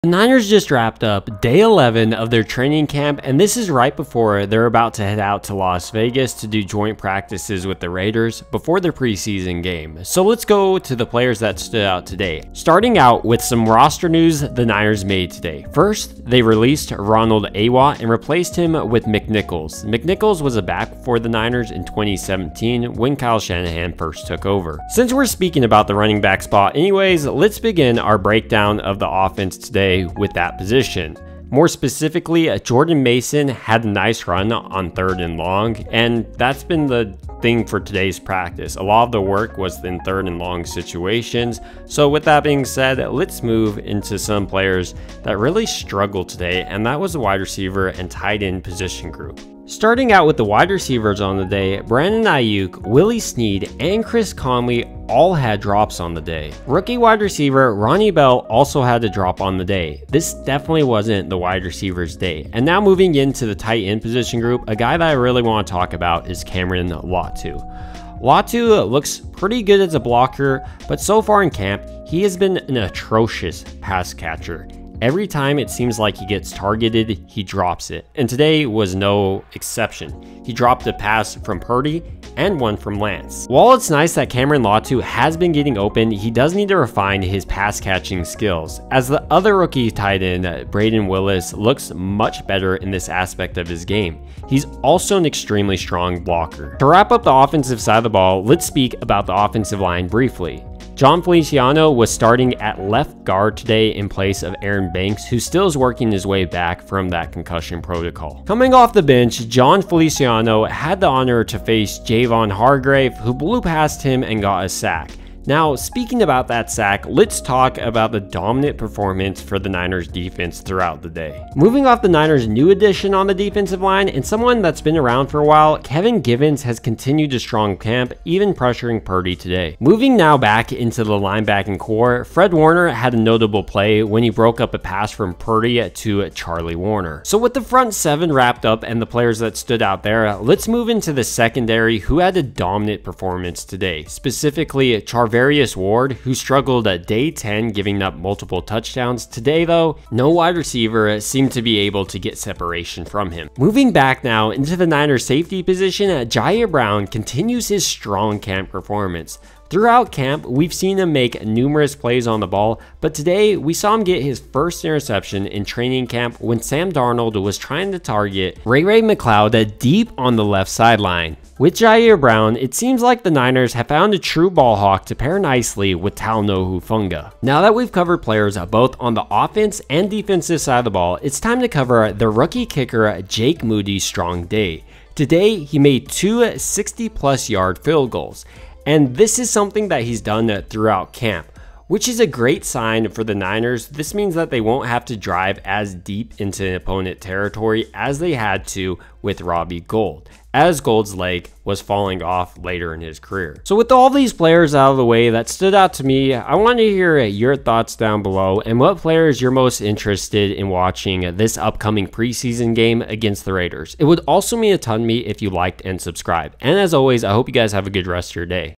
The Niners just wrapped up day 11 of their training camp, and this is right before they're about to head out to Las Vegas to do joint practices with the Raiders before their preseason game. So let's go to the players that stood out today. Starting out with some roster news the Niners made today. First, they released Ronald Awatt and replaced him with McNichols. McNichols was a back for the Niners in 2017 when Kyle Shanahan first took over. Since we're speaking about the running back spot anyways, let's begin our breakdown of the offense today with that position. More specifically, Jordan Mason had a nice run on 3rd and long, and that's been the thing for today's practice. A lot of the work was in 3rd and long situations. So with that being said, let's move into some players that really struggled today, and that was the wide receiver and tight end position group. Starting out with the wide receivers on the day, Brandon Aiyuk, Willie Snead, and Chris Conley all had drops on the day. Rookie wide receiver Ronnie Bell also had a drop on the day. This definitely wasn't the wide receiver's day. And now moving into the tight end position group, a guy that I really want to talk about is Cameron Latu. Latu looks pretty good as a blocker, but so far in camp, he has been an atrocious pass catcher. Every time it seems like he gets targeted, he drops it. And today was no exception. He dropped a pass from Purdy and one from Lance. While it's nice that Cameron Latu has been getting open, he does need to refine his pass catching skills, as the other rookie tight end, Braden Willis, looks much better in this aspect of his game. He's also an extremely strong blocker. To wrap up the offensive side of the ball, let's speak about the offensive line briefly. Jon Feliciano was starting at left guard today in place of Aaron Banks, who still is working his way back from that concussion protocol. Coming off the bench, Jon Feliciano had the honor to face Javon Hargrave, who blew past him and got a sack. Now, speaking about that sack, let's talk about the dominant performance for the Niners defense throughout the day. Moving off the Niners' new addition on the defensive line and someone that's been around for a while, Kevin Givens has continued a strong camp, even pressuring Purdy today. Moving now back into the linebacking core, Fred Warner had a notable play when he broke up a pass from Purdy to Charlie Warner. So with the front seven wrapped up and the players that stood out there, let's move into the secondary, who had a dominant performance today, specifically Charvarius Ward, who struggled at day 10, giving up multiple touchdowns. Today though, no wide receiver seemed to be able to get separation from him. Moving back now into the Niners safety position, Jair Brown continues his strong camp performance. Throughout camp, we've seen him make numerous plays on the ball, but today we saw him get his first interception in training camp when Sam Darnold was trying to target Ray McCloud deep on the left sideline. With Jair Brown, it seems like the Niners have found a true ball hawk to pair nicely with Talanoa Hufanga. Now that we've covered players both on the offense and defensive side of the ball, it's time to cover the rookie kicker Jake Moody's strong day. Today, he made two 60-plus yard field goals. And this is something that he's done throughout camp, which is a great sign for the Niners. This means that they won't have to drive as deep into opponent territory as they had to with Robbie Gould, as Gould's leg was falling off later in his career. So with all these players out of the way that stood out to me, I want to hear your thoughts down below and what players you're most interested in watching this upcoming preseason game against the Raiders. It would also mean a ton to me if you liked and subscribed. And as always, I hope you guys have a good rest of your day.